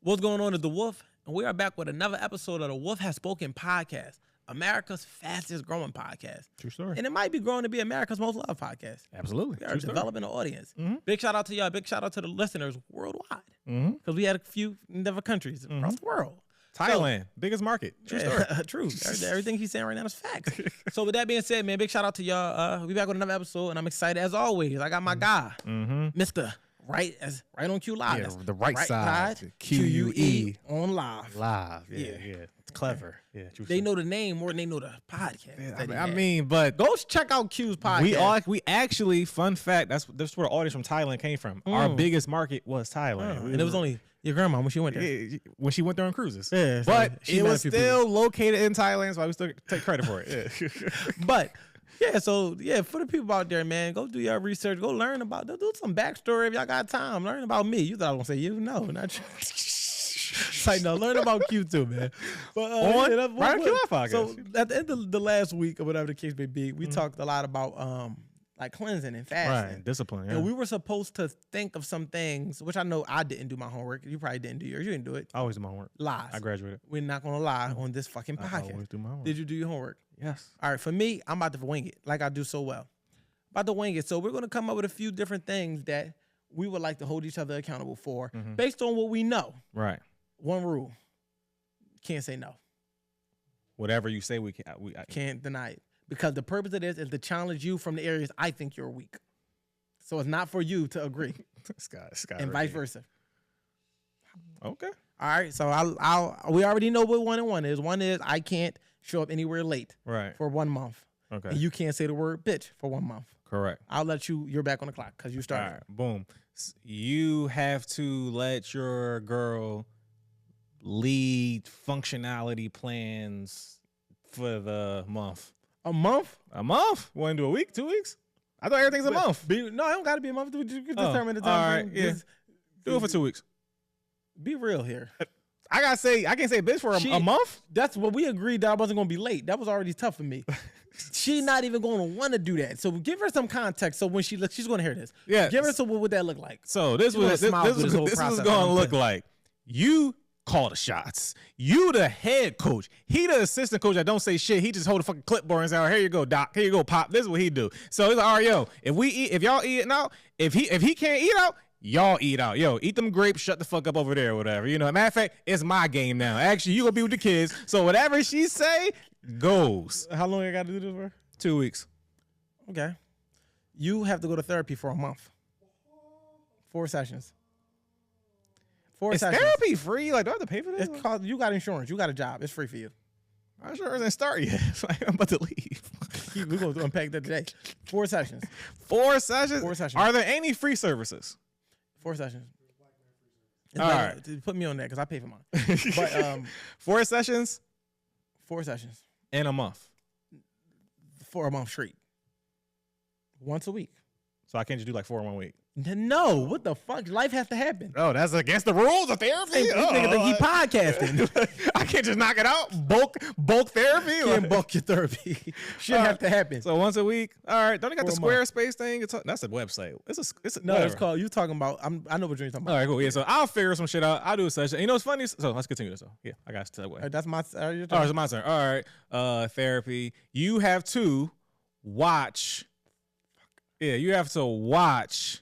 What's going on is the Wolf, and we are back with another episode of the Wolf Has Spoken podcast, America's fastest growing podcast. True story. And it might be growing to be America's most loved podcast. Absolutely. We are developing an audience. Big shout out to y'all. Big shout out to the listeners worldwide. Because we had a few different countries across the world. Thailand, biggest market. True story. True. Everything he's saying right now is facts. So with that being said, man, big shout out to y'all. We back with another episode, and I'm excited as always. I got my guy, Mr. Right on Q Live. Yeah, the right side. QUE. On live. Live. Yeah. It's clever. Yeah. True They story. know the name more than they know the podcast. I mean, but go check out Q's podcast. we actually, fun fact, that's where the audience from Thailand came from. Our biggest market was Thailand. And it was only your grandma when she went there. Yeah, when she went there on cruises. Yeah, so but she it met was a few still located in Thailand, so I would still take credit for it. Yeah. But yeah, so yeah, for the people out there, man, go do your research. Go learn about, do some backstory if y'all got time. Learn about me. You thought I was gonna say you? No, not you. It's like, no, learn about Q too, man. But right on Q Live so podcast. at the end of the last week or whatever the case may be, we talked a lot about like cleansing and fasting. Right, discipline. Yeah. And we were supposed to think of some things, which I know I didn't do my homework. You probably didn't do yours. You didn't do it. I always do my homework. Lies. I graduated. We're not gonna lie on this fucking podcast. I always do my homework. Did you do your homework? Yes. All right, for me, I'm about to wing it like I do so well. About to wing it. So we're going to come up with a few different things that we would like to hold each other accountable for based on what we know. Right. One rule. Can't say no. Whatever you say, I Can't deny it. Because the purpose of this is to challenge you from the areas I think you're weak. So it's not for you to agree. Scott, And vice versa. Okay. All right, so we already know what 1 and 1 is. One is I can't show up anywhere late Right. for 1 month. Okay. And you can't say the word bitch for 1 month. Correct. I'll let you're back on the clock because you All started. right. Boom. You have to let your girl lead functionality plans for the month. A month? A month? Want to do a week? 2 weeks? I thought everything's a month. No, it don't got to be a month. You can determine the All time. right. Yeah. Do it for 2 weeks. Be real here. I can't say bitch for a month. That's what we agreed that I wasn't going to be late. That was already tough for me. She's not even going to want to do that. So give her some context. So when she looks, she's going to hear this. Yeah. Give her some. What would that look like? So this was going to look like you call the shots. You the head coach. He the assistant coach that don't say shit. He just hold a fucking clipboard and say, "Oh, here you go, Doc. Here you go, Pop." This is what he do. So he's like, "All right, yo, if y'all eating out, if he can't eat out, y'all eat out. Yo, eat them grapes. Shut the fuck up over there, or whatever. You know. Matter of fact, it's my game now. Actually, you gonna be with the kids. So whatever she say goes. How long I got to do this for? 2 weeks. Okay. You have to go to therapy for a month. 4 sessions. 4 Is sessions. therapy free? Like, do I have to pay for this? It's called. You got insurance. You got a job. It's free for you. My insurance didn't start yet. I'm about to leave. We're going to unpack that today. 4 sessions. 4 sessions? 4 sessions. Are there any free services? 4 sessions. All right. Put me on that because I pay for mine. But 4 sessions 4 sessions in a month. for a month straight. Once a week. So I can't just do like 4 in 1 week. No, what the fuck? Life has to happen. Oh, that's against the rules of therapy? This nigga think he podcasting. I can't just knock it out? Bulk therapy? Can't bulk your therapy. Shouldn't have to happen. So once a week? All right. Don't they got the For a month. Squarespace thing? That's a website. It's No, whatever. it's called. You talking about? I know what you're talking about. All right, cool. Yeah, so I'll figure some shit out. I'll do a session. You know what's funny? So let's continue this. Yeah, I got to that way. That's my. All right, it's my turn. All right. Therapy. You have to watch. Yeah, you have to watch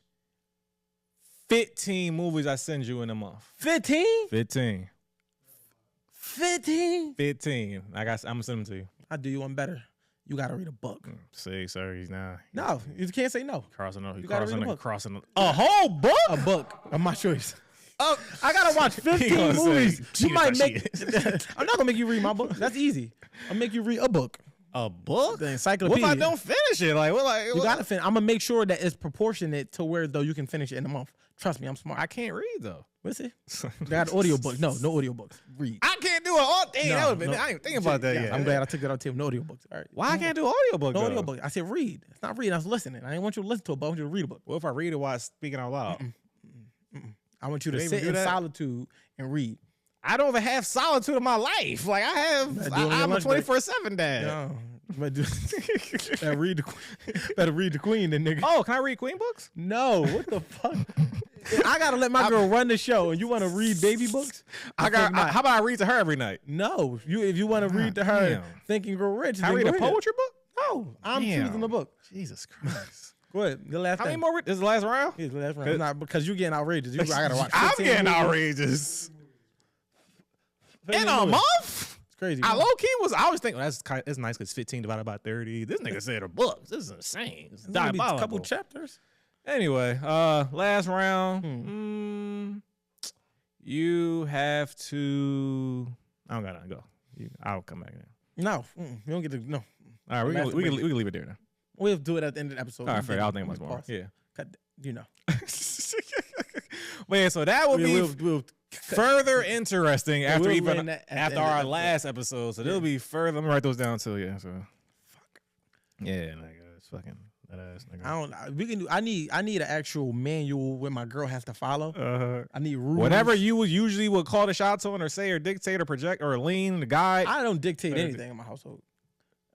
15 movies I send you in a month. 15? 15. 15? 15. I'm gonna send them to you. I'll do you one better. You got to read a book. See, sorry, he's not. No, you can't say no. Crossing. You gotta read a book. Crossing a whole book. A book of my choice. I gotta watch 15 gonna say, movies. You cheater might for make. I'm not gonna make you read my book. That's easy. I'll make you read a book. A book? The What encyclopedia. if I don't finish it? Like, what? Like, You gotta finish. I'm gonna make sure that it's proportionate to where though you can finish it in a month. Trust me, I'm smart. I can't read though. What's it? They got audio books. No audio books. Read. I can't do it all day. No, That would be. no. I ain't thinking about that Yeah, yet. I'm glad I took that out too. No audio books. All right. Why I can't do audiobook No though? audio book. I said read. It's not reading. I was listening. I didn't want you to listen to it, but I want you to read a book. What if I read it while speaking out loud? I want you to They even sit do in that? solitude and read. I don't even have solitude in my life. Like I have, do it on your I'm a lunch break. 24/7 dad. No, Better read the Queen, then nigga. Oh, can I read Queen books? No, what the fuck? I gotta let my girl run the show, and you want to read baby books? How about I read to her every night? No, if you want to read to her, Think and Grow Rich. Can I read a poetry book? No, I'm choosing the book. Jesus Christ. Go ahead. The last. How many more? This is the last round? Yeah, the last round. Not because you're getting outrageous. I gotta watch. I'm getting outrageous. In a month? Crazy. I was thinking, that's nice because 15 divided by 30. This nigga said a book. This is insane. It's diabolical. A couple chapters. Anyway, last round. You have to. I don't gotta go. I'll come back now. No, you don't get to. No. All right, we can leave it there now. We'll do it at the end of the episode. All right, fair. I'll think much more. Yeah. You know. Well, yeah, so that will be further interesting after our last episode. So there'll be further. Let me write those down too. Yeah. So. Fuck. Yeah, nigga, it's fucking that ass nigga. I don't. We can do. I need an actual manual where my girl has to follow. I need rules. Whatever you would call the shots on, or say, or dictate, or project, or lean the guide. I don't dictate anything in my household.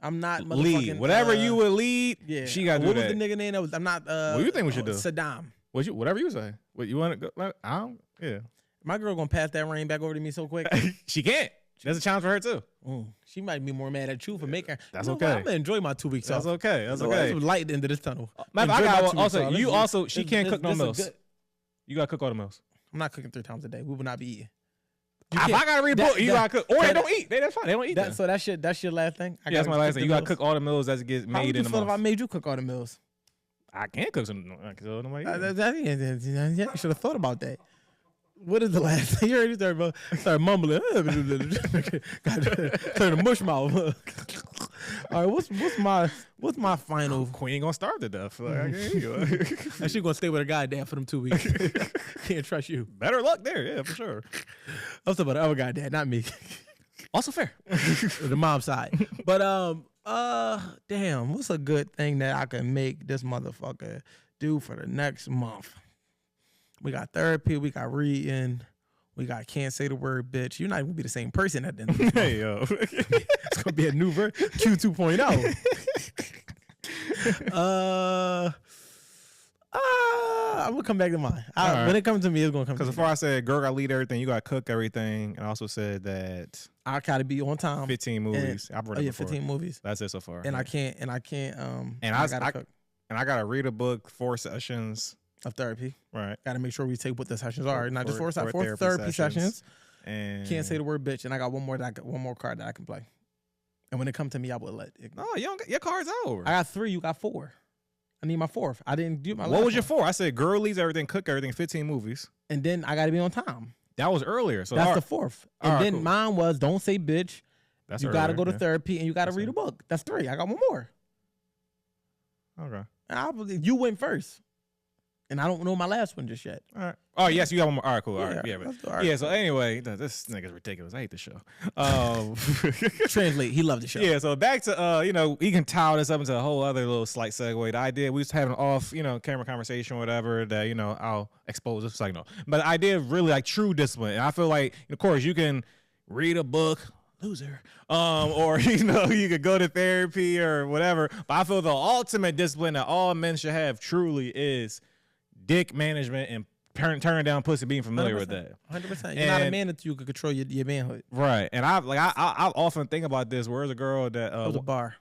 I'm not lead. Whatever you would lead. Yeah. She got to do that. What was the nigga name? I'm not. What do you think we should do? Saddam. Whatever you say. What you want to go? I don't. Yeah. My girl gonna pass that rain back over to me so quick. She can't. That's a challenge for her too. She might be more mad at you for making her. That's okay. I'm gonna enjoy my 2 weeks off. That's okay. That's okay. It's light at the end of this tunnel. She can't cook no meals. You gotta cook all the meals. I'm not cooking 3 times a day. We will not be eating. If I gotta read a book, you gotta cook. Or they don't eat. That's fine. They don't eat. So that's your last thing. That's my last thing. You gotta cook all the meals that gets made in the month. How would you feel if I made you cook all the meals? I can't cook some. You should have thought about that. What is the last thing? You already started mumbling. Turn the mush mouth. All right, what's my final? Queen gonna starve to death. And she gonna stay with her goddad for them 2 weeks. Can't trust you. Better luck there, yeah, for sure. I'm talking about the other goddad, not me. Also fair. The mom side. But damn, what's a good thing that I can make this motherfucker do for the next month? We got therapy, we got reading, we got can't say the word bitch. You're not even gonna be the same person at the end of the month. Hey yo. It's gonna be a new version, Q 2.0. I'm gonna come back to mine. When it comes to me, it's gonna come. Because before I said, girl, gotta lead everything. You gotta cook everything, and I also said that I gotta be on time. 15 movies. I've read 15 movies. That's it so far. And I can't. I gotta cook. And I gotta read a book, 4 sessions of therapy. Right. Gotta make sure we take what the sessions are, not just 4 therapy sessions. And can't say the word bitch. And I got one more card that I can play. And when it comes to me, I will let it. No, your card's over. I got 3. You got 4. I need my 4th. I didn't do my. What was your 4? I said girl leads everything, cook everything, 15 movies. And then I got to be on time. That was earlier. So that's the 4th. And then mine was don't say bitch. That's you got to go to therapy and you got to read a book. That's 3. I got one more. Okay. You went first. And I don't know my last one just yet. All right. Oh, yes, you got one more. All right, cool. All right. Yeah. Yeah, so anyway, this nigga's ridiculous. I hate this show. Translate. He loved the show. Yeah, so back to, we can tie this up into a whole other little slight segue. The idea, we was having an off, camera conversation or whatever that, I'll expose this. Like, no. But the idea of really, like, true discipline. And I feel like, of course, you can read a book, loser, or, you could go to therapy or whatever. But I feel the ultimate discipline that all men should have truly is dick management and turning down pussy, being familiar 100%, with that. 100%. You're not a man until you can control your manhood. Right. And I often think about this. Where's a girl that it was a bar.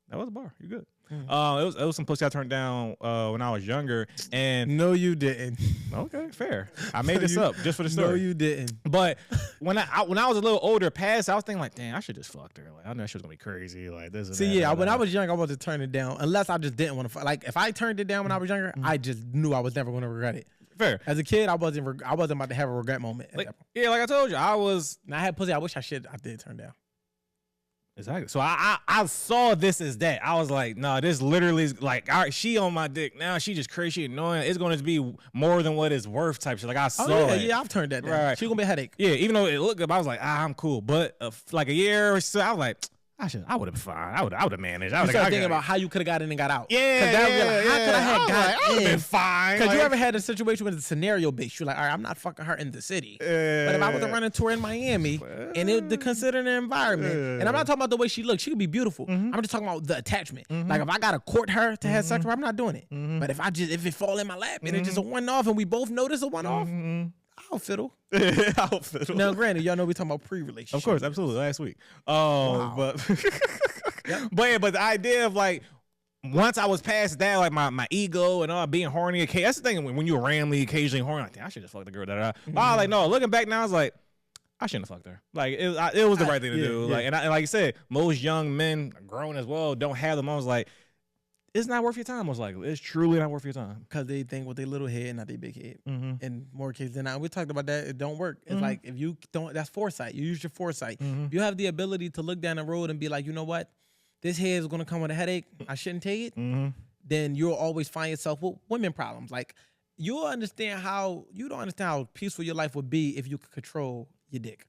That was a bar. You good. Mm-hmm. It was some pussy I turned down when I was younger. And no, you didn't. Okay, fair. I made this up just for the story. No, you didn't. But when I was a little older past, I was thinking like, damn, I should just fucked her. Like, I know she was gonna be crazy. Like this is. See, when I was young, I wasn't turn it down unless I just didn't want to. Like if I turned it down when I was younger, I just knew I was never gonna regret it. Fair. As a kid, I wasn't about to have a regret moment. Like I told you, I was. And I had pussy. I wish I did turn down. Exactly. So I saw this as that. I was like, no, this literally is like, all right, she on my dick now. She just crazy, annoying. It's going to be more than what it's worth type shit. Like I saw it. Yeah, I've turned that down. Right. She gonna be a headache. Yeah, even though it looked good, I was like, I'm cool. But like a year or so, I was like, I would have been fine. I would have managed. I You would start have thinking about how you could have got in and got out. Yeah, how could I have got in? been fine. Because you ever had a situation with a scenario based? You're like, all right, I'm not fucking her in the city. But if I was to run into her in Miami and it to consider the environment, and I'm not talking about the way she looks, she could be beautiful. I'm just talking about the attachment. Like if I gotta court her to have sex with her, I'm not doing it. But if it fall in my lap and it's just a one off and we both know this a one off, I'll fiddle. I'll fiddle. Now, granted, y'all know we talking about pre-relationship. Of course, absolutely. Last week. But but the idea of like once I was past that, like my ego and all being horny. Okay, that's the thing when you're randomly occasionally horny. Like, I should just fuck the girl. But I was like, no. Looking back now, I was like, I shouldn't have fucked her. Like it was the right thing to do. Like and like you said, most young men, grown as well, don't have them. I was like, it's not worth your time. Most likely, it's truly not worth your time because they think with their little head, not their big head. In more cases than not, we talked about that. It don't work. It's like if you don't, that's foresight. You use your foresight. If you have the ability to look down the road and be like, you know what, this head is gonna come with a headache. I shouldn't take it. Then you'll always find yourself with women problems. Like you don't understand how peaceful your life would be if you could control your dick.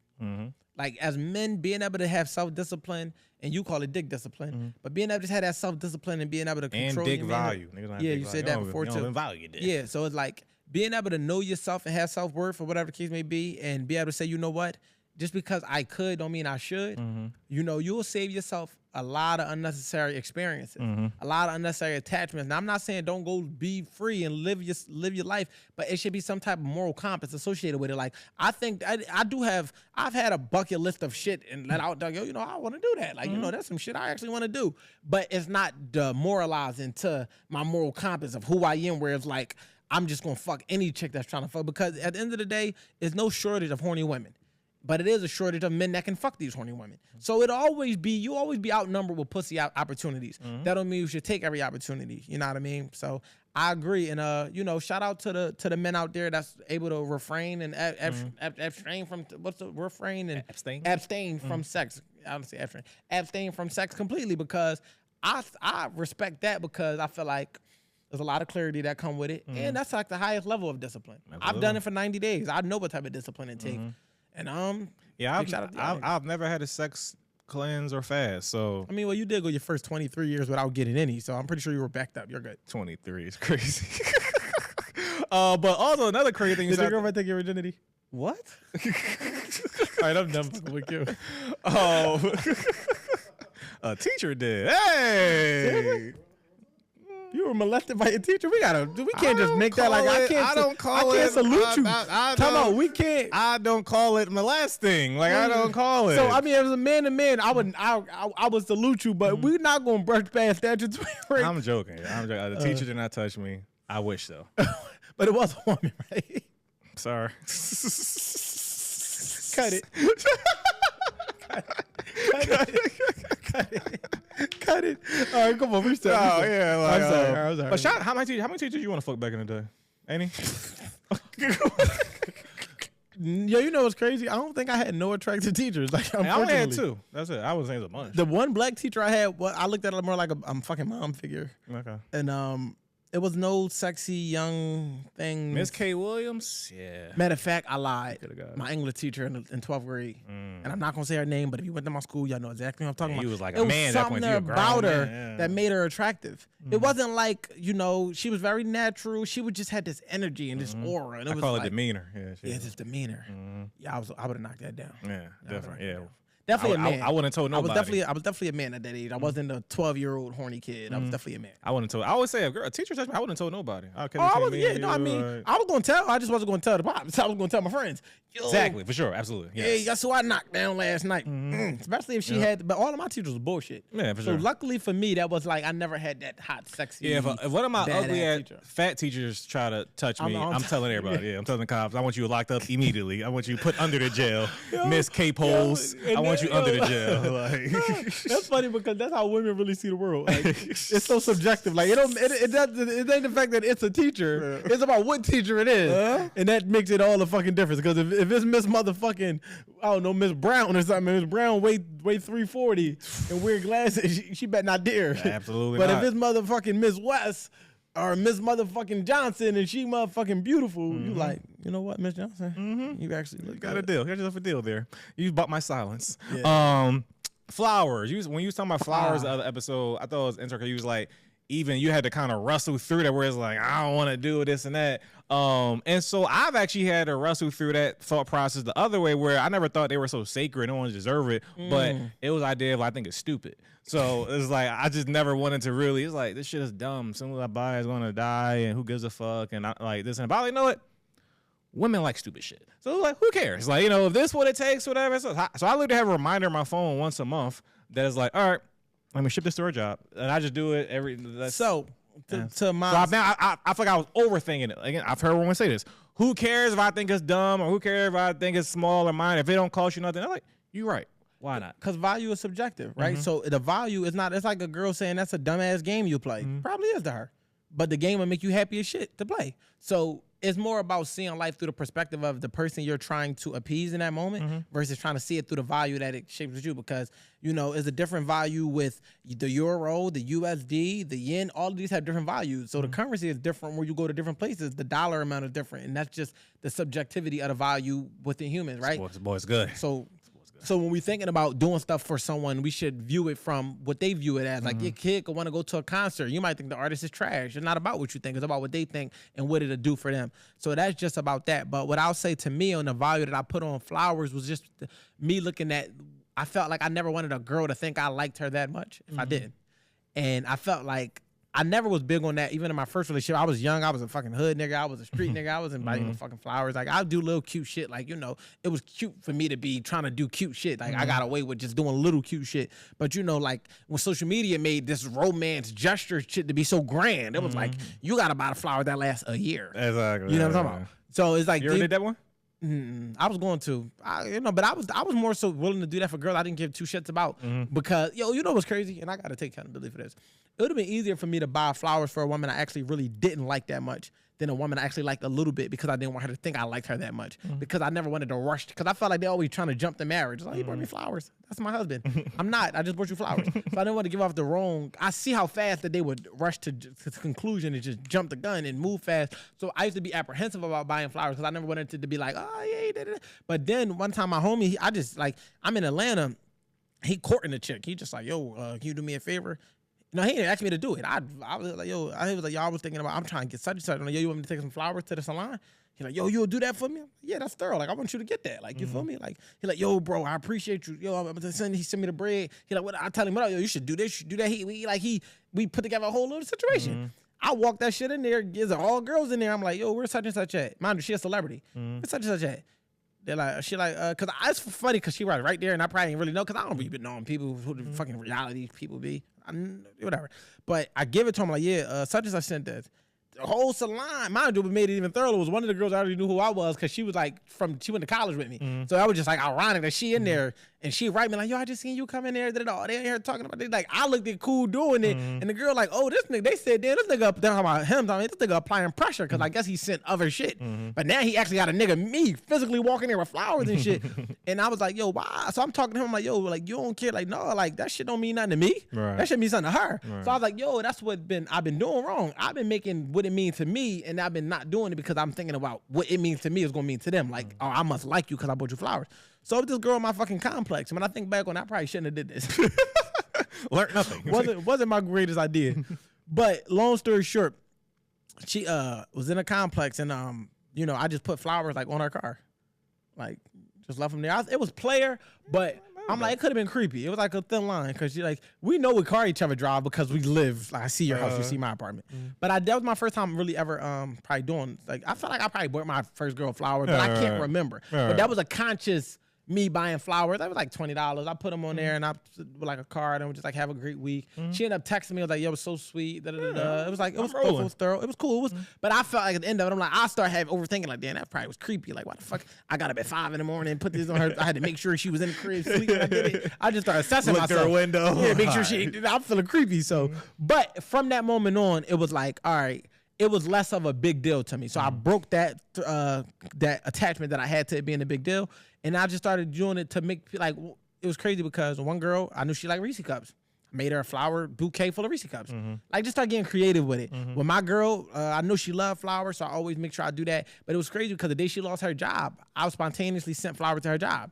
Like as men, being able to have self-discipline, and you call it dick discipline, but being able to have that self-discipline and being able to control and dick value. Yeah, you said that before too. Value dick. Yeah, so it's like being able to know yourself and have self-worth or whatever the case may be, and be able to say, you know what, just because I could don't mean I should. You know, you'll save yourself a lot of unnecessary experiences, a lot of unnecessary attachments. Now, I'm not saying don't go be free and live your life, but it should be some type of moral compass associated with it. Like I think I've had a bucket list of shit and let out, yo, you know, I want to do that. Like, you know, that's some shit I actually want to do, but it's not demoralizing to my moral compass of who I am, where it's like, I'm just going to fuck any chick that's trying to fuck, because at the end of the day, there's no shortage of horny women. But it is a shortage of men that can fuck these horny women. So you always be outnumbered with pussy opportunities. That don't mean you should take every opportunity. You know what I mean? So I agree. And you know, shout out to the men out there that's able to refrain and abstain from abstain from sex. I don't say abstain from sex completely, because I respect that, because I feel like there's a lot of clarity that come with it, and that's like the highest level of discipline. Absolutely. I've done it for 90 days. I know what type of discipline it takes. And yeah, I've never had a sex cleanse or fast. So I mean, well, you did go your first 23 years without getting any, so I'm pretty sure you were backed up. You're good. 23 is crazy. But also another crazy thing is, did your girlfriend take your virginity? What? All right, I'm done with you. Oh, a teacher did. Hey. Seriously? You were molested by your teacher. We can't just make that like I can't salute you. We can't. I don't call it molesting. Like I don't call it. So I mean, as a man to man, I would salute you, but we're not gonna brush past that. I'm joking. The teacher did not touch me. I wish so. But it was a woman, right? Sorry. Cut it. Cut it. All right, come on. Reset. Oh yeah. Like, I'm sorry. But how many teachers you want to fuck back in the day? Any? Yeah, you know what's crazy? I don't think I had no attractive teachers. Like I only had two. That's it. I wasn't saying a bunch. The one black teacher I had, I looked at it more like a fucking mom figure. Okay. And it was no sexy young thing. Miss K. Williams? Yeah. Matter of fact, I lied. My English teacher in 12th grade. And I'm not going to say her name, but if you went to my school, y'all know exactly what I'm talking about. He was like a man. It was something about her that made her attractive. It wasn't like, you know, she was very natural. She would just had this energy and this aura. And I call it demeanor. Yeah, just demeanor. Yeah, I would have knocked that down. Yeah, definitely. Yeah. Definitely a man. I wouldn't have told nobody. I was definitely a man at that age. I wasn't a 12-year-old horny kid. I was definitely a man. I wouldn't have told. I always say, if a teacher touched me, I wouldn't have told nobody. I was going to tell. I just wasn't going to tell the pops. I was going to tell my friends. Exactly, for sure, absolutely. Yes. Hey, guess who I knocked down last night? Especially if she had, but all of my teachers was bullshit. Yeah, for sure. So luckily for me, that was like, I never had that hot, sexy. Yeah, if one of my ugly fat teachers try to touch me, I'm telling everybody. Yeah, I'm telling the cops, I want you locked up immediately. I want you put under the jail. Miss K-Poles, I want you under the jail. Like, that's funny because that's how women really see the world. Like, it's so subjective. Like it ain't the fact that it's a teacher. It's about what teacher it is, and that makes it all the fucking difference. Because if it's Miss Motherfucking, I don't know, Miss Brown or something, Miss Brown weigh 340 and wear glasses, she better not dare. Absolutely. But not. if it's motherfucking Miss West or Miss motherfucking Johnson and she motherfucking beautiful, you like, you know what, Miss Johnson, you actually look got a deal. Got yourself a deal there. You bought my silence. Yeah. flowers. When you was talking about flowers the other episode, I thought it was interesting. You was like, even you had to kind of wrestle through that where it's like, I don't want to do this and that. And so I've actually had to wrestle through that thought process the other way where I never thought they were so sacred, no one deserve it, but it was the idea of I think it's stupid. So it's like I just never wanted to really, it's like this shit is dumb. Someone I buy is gonna die and who gives a fuck and I like this and about, you know what? Women like stupid shit. So like who cares? Like, if this what it takes, whatever. So I literally have a reminder on my phone once a month that is like, all right, let me ship this to our job. And I just do it every to my so now I feel like I was overthinking it. Again, I've heard women say this. Who cares if I think it's dumb or who cares if I think it's small or mine? If it don't cost you nothing, I'm like, you're right. Why not? Because value is subjective, right? So the value is not, it's like a girl saying that's a dumbass game you play. Probably is to her. But the game will make you happy as shit to play. So it's more about seeing life through the perspective of the person you're trying to appease in that moment versus trying to see it through the value that it shapes with you. Because, it's a different value with the euro, the USD, the yen. All of these have different values. So the currency is different where you go to different places. The dollar amount is different. And that's just the subjectivity of the value within humans, right? Boy's good. So when we're thinking about doing stuff for someone, we should view it from what they view it as. Like your kid could want to go to a concert. You might think the artist is trash. It's not about what you think. It's about what they think and what it'll do for them. So that's just about that. But what I'll say to me on the value that I put on flowers was just me looking at, I felt like I never wanted a girl to think I liked her that much if I did. And I felt like I never was big on that. Even in my first relationship, I was young. I was a fucking hood nigga. I was a street nigga. I wasn't buying fucking flowers. Like, I do little cute shit. Like, it was cute for me to be trying to do cute shit. Like, I got away with just doing little cute shit. But, like, when social media made this romance gesture shit to be so grand, it was like, you got to buy the flower that lasts a year. Exactly. You know what I'm talking about? So it's like, you ever did that one? I was going to, but I was more so willing to do that for girls I didn't give two shits about because, what's crazy? And I got to take accountability for this. It would have been easier for me to buy flowers for a woman I actually really didn't like that much than a woman I actually liked a little bit because I didn't want her to think I liked her that much because I never wanted to rush because I felt like they always trying to jump to marriage. Like, you brought me flowers. That's my husband. I'm not. I just brought you flowers. So I didn't want to give off the wrong. I see how fast that they would rush to conclusion and just jump the gun and move fast. So I used to be apprehensive about buying flowers because I never wanted it to be like, oh, yeah, he did it. But then one time my homie, I'm in Atlanta. He courting a chick. He just like, yo, can you do me a favor? No, he didn't ask me to do it. I was like, yo, I was thinking about, I'm trying to get such and such. I'm like, yo, you want me to take some flowers to the salon? He's like, yo, you'll do that for me? Yeah, that's thorough. Like, I want you to get that. Like, you feel me? Like, he's like, yo, bro, I appreciate you. Yo, he sent me the bread. He like, what? I tell him, what up? Yo, you should do this, you should do that. We put together a whole little situation. I walked that shit in there. There's all girls in there. I'm like, yo, where's such and such at? Mind you, she a celebrity. Where's such and such at? They're like, cause it's funny cause she was right there and I probably didn't really know cause I don't really know people who the fucking reality people be. Whatever. But I give it to him like, yeah, such and such sent this. The whole salon, mind you, what made it even thorough was one of the girls I already knew who I was because she was like she went to college with me. So that was just like ironic that she in there and she write me like, yo, I just seen you come in there. They in here talking about it. Like, I looked at cool doing it. And the girl like, oh, this nigga, they said, damn, this nigga up there about him. I mean, this nigga applying pressure because I guess he sent other shit. But now he actually got a nigga, me, physically walking there with flowers and shit. And I was like, yo, why? So I'm talking to him like, yo, like, you don't care? Like, no, like, that shit don't mean nothing to me. Right. That shit mean something to her. Right. So I was like, yo, that's what I've been doing wrong. I've been making what it means to me and I've been not doing it because I'm thinking about what it means to me is going to mean to them. Like, oh, I must like you because I bought you flowers. So this girl in my fucking complex. When I think back on it, I probably shouldn't have did this. Learned nothing. wasn't my greatest idea. But long story short, she was in a complex and I just put flowers like on her car. Like just left them there. It was player, but I'm like, it could have been creepy. It was like a thin line because we know what car each other drive because we live. Like I see your house, you see my apartment. But that was my first time really ever probably doing. Like I felt like I probably bought my first girl flowers, but I can't remember. But that was a conscious me buying flowers. That was like $20. I put them on there and I put like a card and we just like have a great week. She ended up texting me. I was like, yo, it was so sweet. It was like, it was thorough. It was cool. But I felt like at the end of it, I'm like, I started overthinking like, damn, that probably was creepy. Like, what the fuck? I got up at 5 a.m, put this on her. I had to make sure she was in the crib sleeping. I did it. I just started assessing myself. Looked through a window. Yeah, make sure I'm feeling creepy. So, but from that moment on, it was like, all right, it was less of a big deal to me. So I broke that attachment that I had to it being a big deal. And I just started doing it to make, like, it was crazy because one girl, I knew she liked Reese cups. I made her a flower bouquet full of Reese cups. Like, just start getting creative with it. With my girl, I know she loved flowers, so I always make sure I do that. But it was crazy because the day she lost her job, I spontaneously sent flowers to her job.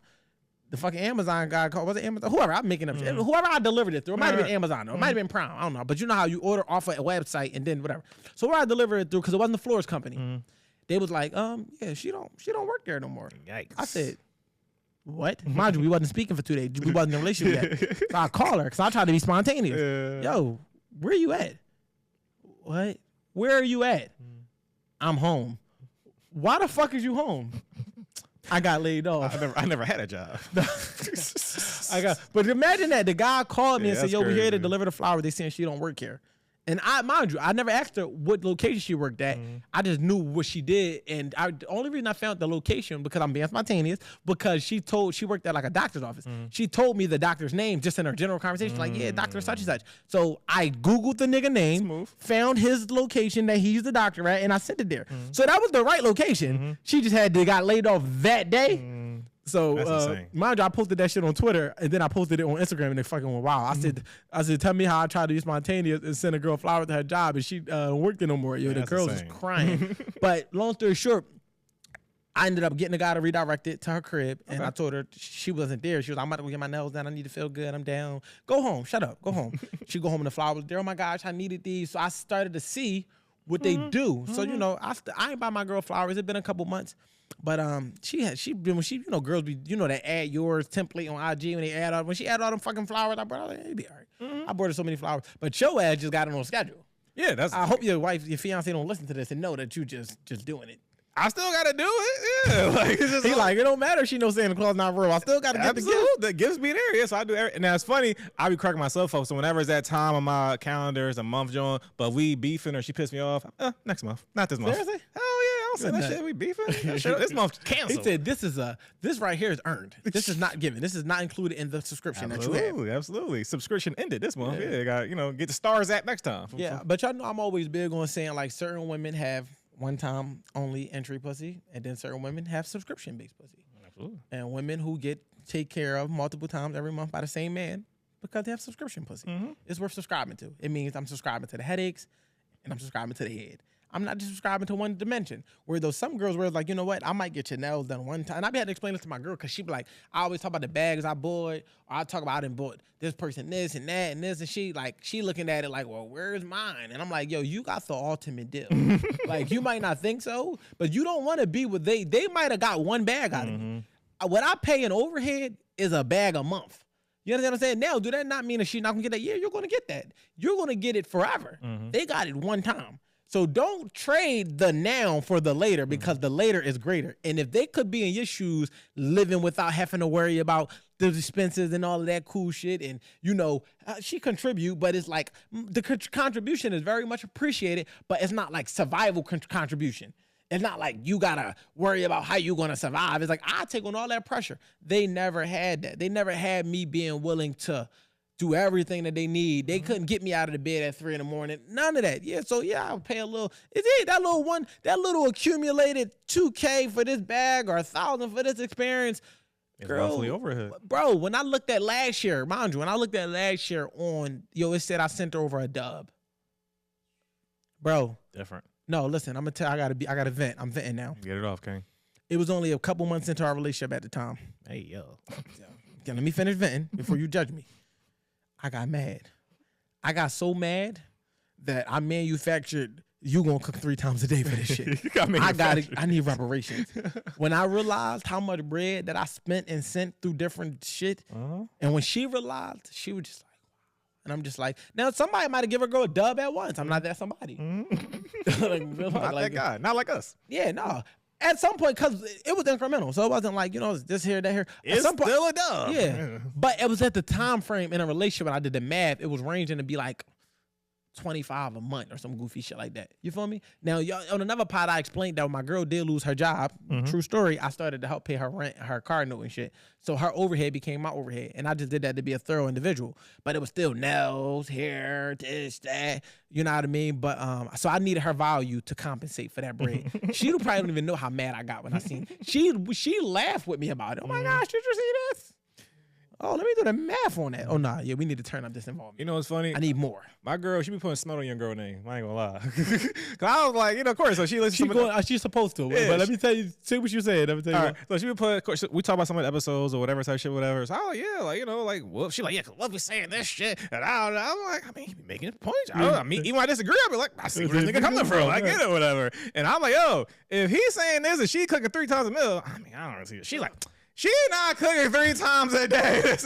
the fucking Amazon guy called, was it Amazon? Whoever, I'm making up shit. Whoever I delivered it through. It might have been Amazon, though. It might have been Prime. I don't know. But you know how you order off a website and then whatever. So where I delivered it through, because it wasn't the Floors company. They was like, yeah, she don't work there no more. Yikes. I said, what? Mind you, we wasn't speaking for 2 days. We wasn't in a relationship yet. So I call her because I tried to be spontaneous. Yo, where you at? What? Where are you at? I'm home. Why the fuck is you home? I got laid off. I never had a job. But imagine that the guy called me and said, "Yo, we're here to crazy. deliver the flowers. They saying she don't work here." And mind you, I never asked her what location she worked at. I just knew what she did, and the only reason I found the location because I'm being spontaneous because she worked at like a doctor's office. She told me the doctor's name just in her general conversation, like, yeah, doctor such and such. So I googled the nigga name, found his location that he's the doctor at, and I sent it there. So that was the right location. She just got laid off that day. So mind you, I posted that shit on Twitter and then I posted it on Instagram and they fucking went wild. I said, tell me how I tried to be spontaneous and send a girl flowers to her job and she worked there no more. Yo, the girls was crying. But long story short, I ended up getting the guy to redirect it to her crib and I told her she wasn't there. She was like, I'm about to go get my nails done. I need to feel good. I'm down. Go home. Shut up. Go home. She go home and the flowers was there. Oh my gosh, I needed these. So I started to see what they do. So, you know, I ain't buy my girl flowers. It's been a couple months. But girls be, that add yours template on IG when they add all, when she add all them fucking flowers, I brought her, like, it'd be all right. I bought her so many flowers. But your ass just got it on schedule. Yeah, I hope your fiance don't listen to this and know that you just doing it. I still gotta do it. Yeah, like it's just it don't matter if she knows Santa Claus not real. I still gotta get the gift. The gifts be there. Yeah, so I do everything. Now it's funny. I be cracking myself up. So whenever it's that time on my calendar, it's a month joint, but we beefing or she pissed me off. Next month, not this month. Seriously? Hell yeah, I don't say that shit. We beefing. This month canceled. He said this right here is earned. This is not given. This is not included in the subscription that you have. Absolutely. Subscription ended this month. Yeah, got get the stars app next time. Yeah, but y'all know I'm always big on saying like certain women have one-time only entry pussy, and then certain women have subscription-based pussy. Absolutely. And women who get take care of multiple times every month by the same man because they have subscription pussy. It's worth subscribing to. It means I'm subscribing to the headaches, and I'm subscribing to the head. I'm not just subscribing to one dimension. Where those some girls were like, you know what, I might get your nails done one time. And I be had to explain this to my girl because she be like, I always talk about the bags I bought, or I talk about I done bought this person this and that and this, and she looking at it like, well, where's mine? And I'm like, yo, you got the ultimate deal. Like you might not think so, but you don't want to be with they might have got one bag out of me. What I pay in overhead is a bag a month. You understand what I'm saying? Now, do that not mean that she's not gonna get that? Yeah, you're gonna get that. You're gonna get it forever. They got it one time. So don't trade the now for the later because the later is greater. And if they could be in your shoes living without having to worry about the expenses and all of that cool shit, and she contribute, but it's like the contribution is very much appreciated, but it's not like survival contribution. It's not like you gotta worry about how you're gonna survive. It's like I take on all that pressure. They never had that. They never had me being willing to do everything that they need. They couldn't get me out of the bed at 3 a.m. None of that. Yeah, so yeah, I'll pay a little. Is it that little accumulated $2,000 for this bag or $1,000 for this experience? It's roughly overhead. Bro, when I looked at last year, mind you, on, it said I sent her over a dub. Bro. Different. No, listen, I'm gonna tell you, I gotta vent. I'm venting now. Get it off, King. It was only a couple months into our relationship at the time. Hey, yo. Let me finish venting before you judge me. I got mad. I got so mad that I manufactured you gonna cook 3 times a day for this shit. I need reparations. When I realized how much bread that I spent and sent through different shit, and when she realized, she was just like, wow. And I'm just like, now somebody might have given a girl a dub at once. I'm not that somebody. Not that guy. Not like us. Yeah, no. At some point, because it was incremental. So it wasn't like, this here, that here. It's still a dub. Yeah. But it was at the time frame in a relationship when I did the math, it was ranging to be like 25 a month or some goofy shit like that. You feel me? Now, on another pod, I explained that when my girl did lose her job, true story, I started to help pay her rent, her car note and shit. So her overhead became my overhead. And I just did that to be a thorough individual. But it was still nails, hair, this, that. You know what I mean? But so I needed her value to compensate for that bread. She probably don't even know how mad I got when I seen it. She laughed with me about it. Oh my gosh, did you see this? Oh, let me do the math on that. Oh, nah, yeah, we need to turn up this involvement. You know what's funny? I need more. My girl, she be putting smut on your girl name. I ain't gonna lie. Cause I was like, of course. So she listens to she's supposed to. Yeah, but let me tell you, see what you said. Let me tell you. All right. So she would put, we talk about some of the episodes or whatever type shit, whatever. So Whoop. She like, yeah, cause Whoop be saying this shit. And I'm like, I mean, he be making points. I mean, even when I disagree, I be like, I see where this nigga coming from. I get it, whatever. And I'm like, yo, if he's saying this and she cooking 3 times a meal, I mean, I don't see it. She like, she not cooking 3 times a day.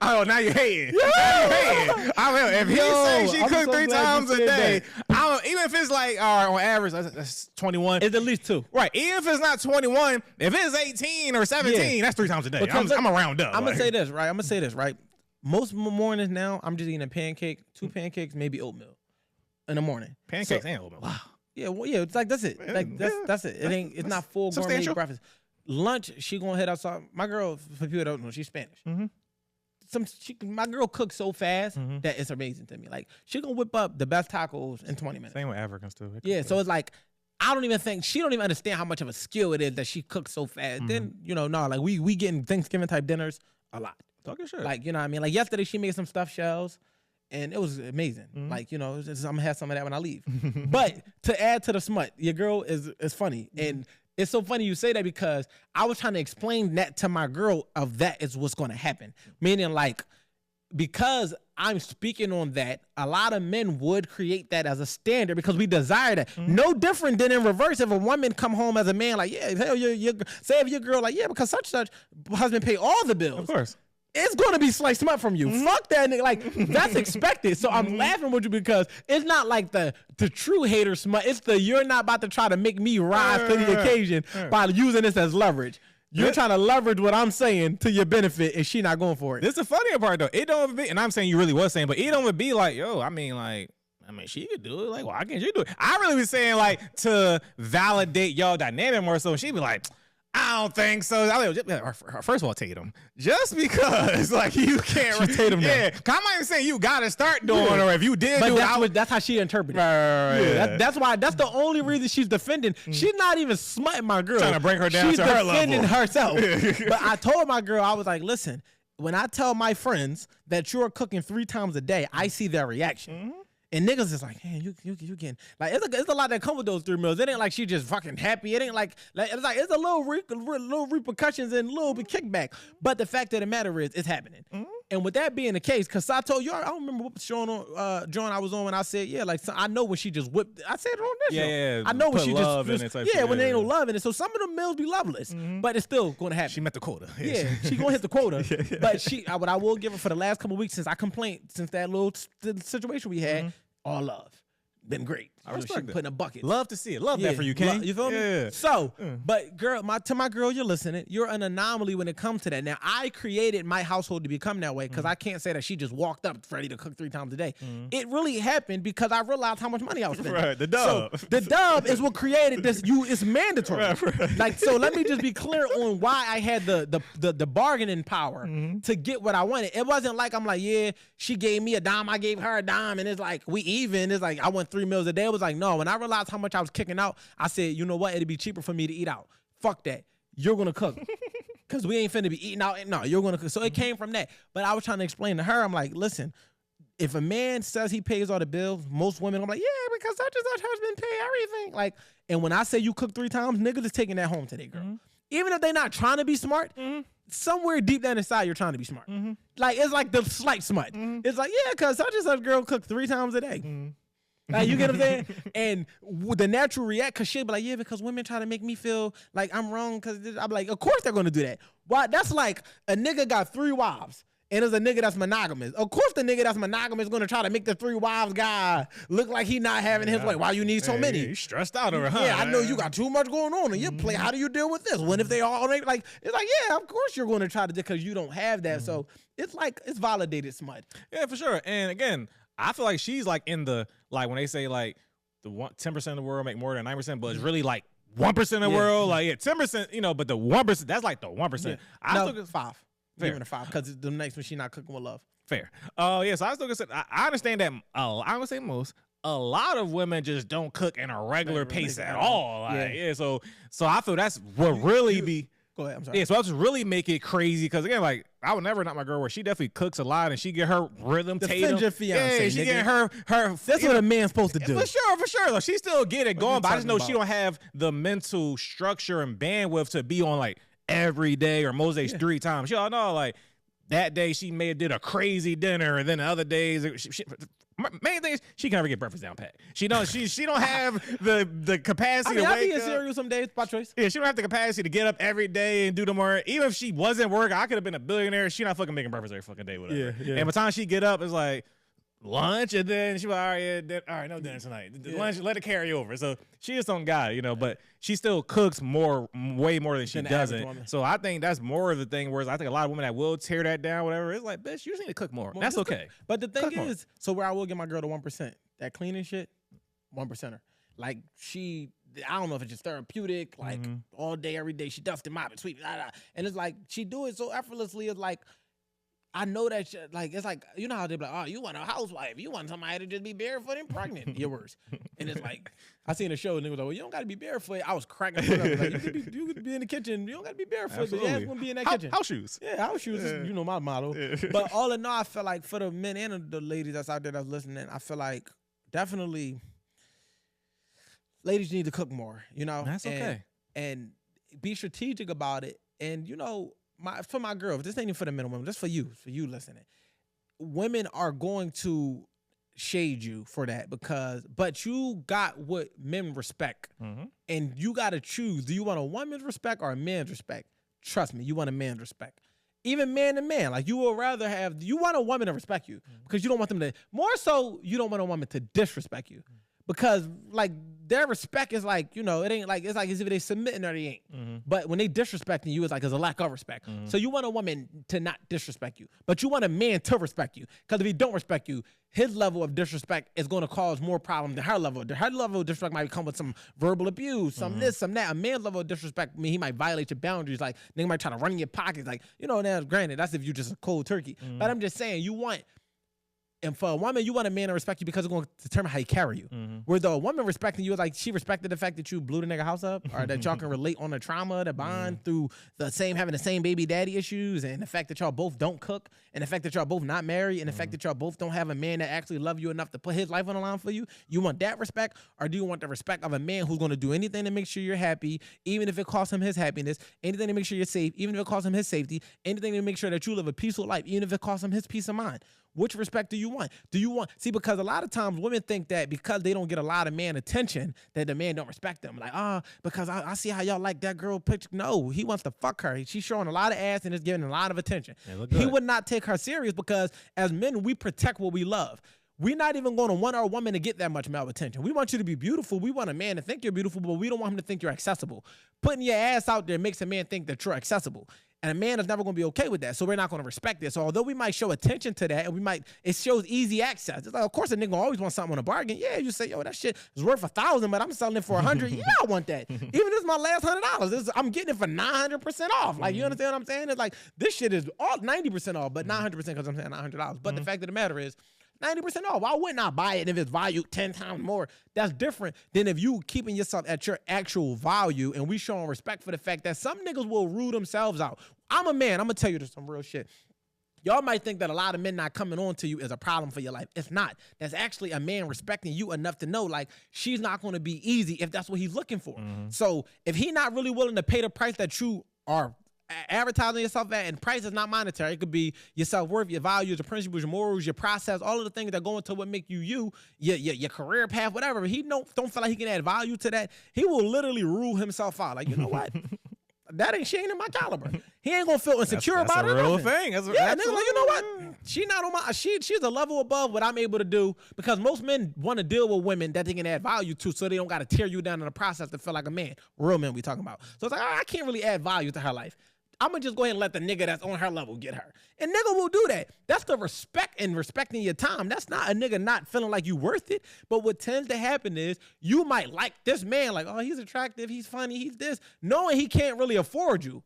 Oh, now you hating. Yeah. Now you hating. I mean, if he say she cooked 3 times a day, even if it's like, all right, on average, that's 21. It's at least 2. Right. Even if it's not 21, if it's 18 or 17, that's 3 times a day. I'm around up. I'm going to say this, right? Most mornings now, I'm just eating a pancake, 2 pancakes, maybe oatmeal in the morning. Pancakes and oatmeal. Wow. Yeah, well, yeah, it's like, that's it. Like, that's it. It's not full gourmet breakfast. Lunch, she gonna head outside. My girl, for people that don't know, she's Spanish. My girl cooks so fast that it's amazing to me. Like, she gonna whip up the best tacos in 20 minutes. Same with Africans too. Yeah, so it's like, I don't even think, she don't even understand how much of a skill it is that she cooks so fast. Then, like we getting Thanksgiving type dinners a lot. Talking shit. Like, you know what I mean? Like yesterday she made some stuffed shells and it was amazing. Like, I'm gonna have some of that when I leave. But to add to the smut, your girl is funny. And it's so funny you say that because I was trying to explain that to my girl of that is what's going to happen. Meaning like, because I'm speaking on that, a lot of men would create that as a standard because we desire that. No different than in reverse. If a woman come home as a man, like, yeah, hell, say if your girl like, yeah, because such husband pay all the bills. Of course. It's going to be sliced smut from you. Fuck that nigga. Like, that's expected. So I'm laughing with you because it's not like the true hater smut. It's you're not about to try to make me rise to the occasion by using this as leverage. You're trying to leverage what I'm saying to your benefit and she not going for it. This is the funnier part though. It don't even be, and I'm saying you really was saying, but it don't even be like, yo, she could do it. Like, why can't you do it? I really was saying like to validate y'all dynamic more so. She'd be like, I don't think so. First of all, Tatum. Just because, like, you can't Tatum. Yeah, I'm not even saying you got to start doing, or if you did but do it. That's how she interpreted it. Right. That's why. That's the only reason she's defending. She's not even smutting my girl. Trying to bring her down to her level. She's defending herself. But I told my girl, I was like, listen, when I tell my friends that you're cooking 3 times a day, I see their reaction. And niggas is like, man, you can like it's a lot that come with those 3 meals. It ain't like she just fucking happy. It ain't like it's a little repercussions and a little bit kickback. But the fact of the matter is, it's happening. And with that being the case, because I told you, I don't remember what show on John I was on when I said, yeah, like so I know when she just whipped. I said it on this show. Yeah, I know when she love just when there ain't no love in it. So some of the meals be loveless, but it's still going to happen. She met the quota. Yeah, she gonna hit the quota. But what I will give her for the last couple of weeks since I complained, since that little situation we had, all love. Been great. I respect it. Put in a bucket. Love to see it. Love that for you, King. You feel me? Yeah. So, but girl, to my girl, you're listening. You're an anomaly when it comes to that. Now, I created my household to become that way because I can't say that she just walked up ready to cook 3 times a day. It really happened because I realized how much money I was spending. Right, the dub. So, the dub is what created this. It's mandatory. Right. Like, so let me just be clear on why I had the bargaining power to get what I wanted. It wasn't like I'm like, yeah, she gave me a dime, I gave her a dime, and it's like we even. It's like I want 3 meals a day. It was like, no, when I realized how much I was kicking out, I said, you know what? It'd be cheaper for me to eat out. Fuck that. You're going to cook. Because we ain't finna be eating out. No, you're going to cook. So it came from that. But I was trying to explain to her, I'm like, listen, if a man says he pays all the bills, most women, I'm like, yeah, because such and such husband pay everything. Like, and when I say you cook 3 times, niggas is taking that home today, girl. Even if they not trying to be smart, somewhere deep down inside, you're trying to be smart. Like, it's like the slight smart. It's like, yeah, because such and such girl cooked 3 times a day. Like, you get what I'm saying? And the natural react, because she'll be like, yeah, because women try to make me feel like I'm wrong. Because I'm like, of course they're going to do that. Why? That's like a nigga got 3 wives. And there's a nigga that's monogamous. Of course the nigga that's monogamous is going to try to make the 3 wives guy look like he not having his way. Why you need so many? He's stressed out over her. Yeah, I know you got too much going on. And you play, how do you deal with this? What if they all, like, it's like, yeah, of course you're going to try to do because you don't have that. So it's like, it's validated smut. Yeah, for sure. And again, I feel like she's like in the, like when they say like, the 10% of the world make more than 9%, but it's really like 1% of the world. Like, 10%, but the 1%, that's like the 1%. Yeah. I still get 5. Giving a 5 because the next one she not cooking with love. Fair. Yeah, so I still say I understand that. I would say most. A lot of women just don't cook in a regular pace at all. Like, so I feel that's what really be. Go ahead. I'm sorry. Yeah, so I just really make it crazy because again, like I would never knock my girl where she definitely cooks a lot and she get her rhythm. Defend your fiance, yeah, she nigga. get her. That's what a man's supposed to do. For sure. Like, she still get it going, but I just know she about? don't have the mental structure and bandwidth to be on like every day or most days 3 times. She all know like that day she may have did a crazy dinner, and then the other days main thing is she can never get breakfast down pat. She don't have the capacity to wake I be in up. cereal some days by choice. Yeah, she don't have the capacity to get up every day and do the more. Even if she wasn't working, I could have been a billionaire. She not fucking making breakfast every fucking day, whatever. Yeah. And by the time she get up, it's like lunch, and then she like, all right, no dinner tonight. Lunch, let it carry over. So she is some guy, but she still cooks way more than she doesn't. So I think that's more of the thing. Whereas I think a lot of women that will tear that down, whatever, it's like, bitch, you just need to cook more. That's okay. But the thing is, so where I will get my girl to 1%, that cleaning shit, 1%er. Like I don't know if it's just therapeutic, like all day, every day, she dusting, mopping, sweeping, and it's like she do it so effortlessly. It's like I know that shit, like it's like you know how they be like, oh, you want a housewife, you want somebody to just be barefoot and pregnant. You're worse. And it's like I seen a show and they was like, well, you don't got to be barefoot. I was cracking up. Like, you could be in the kitchen. You don't got to be barefoot. But yeah, it's gonna be in that kitchen. House shoes. Yeah, house shoes. Is, my motto. But all in all, I feel like for the men and the ladies that's out there that's listening, I feel like definitely ladies need to cook more. That's okay. And be strategic about it. And for my girl, this ain't even for the men and women, just for you listening. Women are going to shade you for that but you got what men respect. And you got to choose. Do you want a woman's respect or a man's respect? Trust me, you want a man's respect. Even man to man, like you want a woman to respect you because you don't want them to, more so you don't want a woman to disrespect you because like their respect is like, it ain't like, it's like as if they submitting or they ain't. But when they disrespecting you, it's like there's a lack of respect. So you want a woman to not disrespect you, but you want a man to respect you. Because if he don't respect you, his level of disrespect is going to cause more problems than her level. Her level of disrespect might come with some verbal abuse, some this, some that. A man's level of disrespect, he might violate your boundaries. Like, nigga might try to run in your pockets. Like, now granted, that's if you just a cold turkey. But I'm just saying, and for a woman, you want a man to respect you because it's going to determine how you carry you. Where the woman respecting you is like she respected the fact that you blew the nigga house up or that y'all can relate on the trauma, the bond through having the same baby daddy issues and the fact that y'all both don't cook and the fact that y'all both not married and the fact that y'all both don't have a man that actually love you enough to put his life on the line for you. You want that respect, or do you want the respect of a man who's going to do anything to make sure you're happy, even if it costs him his happiness, anything to make sure you're safe, even if it costs him his safety, anything to make sure that you live a peaceful life, even if it costs him his peace of mind? Which respect do you want? Because a lot of times women think that because they don't get a lot of man attention, that the man don't respect them. Like, because I see how y'all like that girl picture. No, he wants to fuck her. She's showing a lot of ass and is getting a lot of attention. He would not take her serious because as men, we protect what we love. We're not even going to want our woman to get that much male attention. We want you to be beautiful. We want a man to think you're beautiful, but we don't want him to think you're accessible. Putting your ass out there makes a man think that you're accessible. And a man is never going to be okay with that. So we're not going to respect it. So although we might show attention to that and it shows easy access. It's like, of course, a nigga always want something on a bargain. Yeah, you say, yo, that shit is worth $1,000, but I'm selling it for $100. Yeah, I want that. Even if it's my last $100, I'm getting it for 900% off. Like, you understand what I'm saying? It's like, this shit is all 90% off, but 900% because I'm saying $900. But the fact of the matter is, 90% off. Why wouldn't I buy it if it's valued 10 times more? That's different than if you keeping yourself at your actual value and we showing respect for the fact that some niggas will rule themselves out. I'm a man. I'm going to tell you some real shit. Y'all might think that a lot of men not coming on to you is a problem for your life. It's not. That's actually a man respecting you enough to know, like, she's not going to be easy if that's what he's looking for. So if he not really willing to pay the price that you are advertising yourself at, and price is not monetary. It could be your self-worth, your values, your principles, your morals, your process, all of the things that go into what make you, your career path, whatever. If he don't feel like he can add value to that, he will literally rule himself out. Like, you know what? That ain't, she ain't in my caliber. He ain't gonna feel insecure about it. That's a real thing. That's yeah, nigga, like, you know what? She not on my. She's a level above what I'm able to do because most men want to deal with women that they can add value to, so they don't got to tear you down in the process to feel like a man. Real men we talking about. So it's like, I can't really add value to her life. I'm going to just go ahead and let the nigga that's on her level get her. And nigga will do that. That's the respect and respecting your time. That's not a nigga not feeling like you worth it. But what tends to happen is you might like this man, like, oh, he's attractive, he's funny, he's this, knowing he can't really afford you.